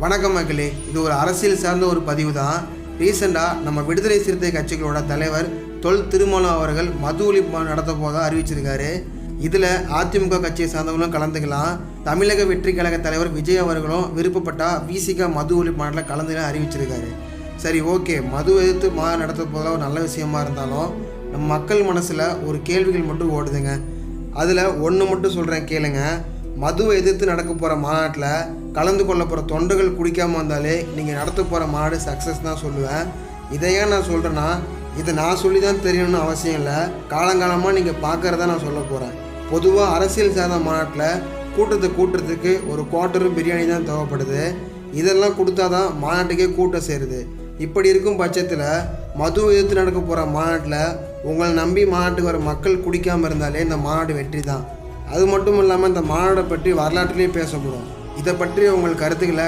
வணக்கம் மக்களே, இது ஒரு அரசியல் சார்ந்த ஒரு பதிவு தான். ரீசெண்டாக நம்ம விடுதலை சிறுத்தை கட்சிகளோட தலைவர் தொல் திருமாவளவன் அவர்கள் மது ஒழிப்பு நடத்த போதாக அறிவிச்சிருக்காரு. இதில் அதிமுக கட்சியை சார்ந்தவங்களும் கலந்துக்கலாம். தமிழக வெற்றி கழக தலைவர் விஜய் அவர்களும் விருப்பப்பட்டால் விசிக மது ஒழிப்பு மாநாட்டில் கலந்துக்கலாம் அறிவிச்சிருக்காரு. சரி, ஓகே, மது எதிர்த்து மாநாடு நடத்த போதாக ஒரு நல்ல விஷயமா இருந்தாலும் நம்ம மக்கள் மனசில் ஒரு கேள்விகள் மட்டும் ஓடுதுங்க. அதில் ஒன்று மட்டும் சொல்கிறேன் கேளுங்க. மதுவை எதிர்த்து நடக்க போகிற மாநாட்டில் கலந்து கொள்ள போகிற தொண்டர்கள் குடிக்காமல் வந்தாலே நீங்கள் நடத்த போகிற மாநாடு சக்ஸஸ் தான் சொல்லுவேன். இதையே நான் சொல்கிறேன்னா, இதை நான் சொல்லி தான் தெரியணும்னு அவசியம் இல்லை. காலங்காலமாக நீங்கள் பார்க்குறத நான் சொல்ல போகிறேன். பொதுவாக அரசியல் சார்ந்த மாநாட்டில் கூட்டத்துக்கு ஒரு குவார்ட்டரும் பிரியாணி தான் தேவைப்படுது. இதெல்லாம் கொடுத்தா தான் மாநாட்டுக்கே கூட்டம் சேருது. இப்படி இருக்கும் பட்சத்தில் மதுவை எதிர்த்து நடக்க போகிற மாநாட்டில் உங்களை நம்பி மாநாட்டுக்கு வர மக்கள் குடிக்காமல் இருந்தாலே இந்த மாநாடு வெற்றி தான். அது மட்டும் இல்லாமல் இந்த மாநாட்டை பற்றி வரலாற்றிலேயே பேசப்படும். இதை பற்றி உங்கள் கருத்துக்களை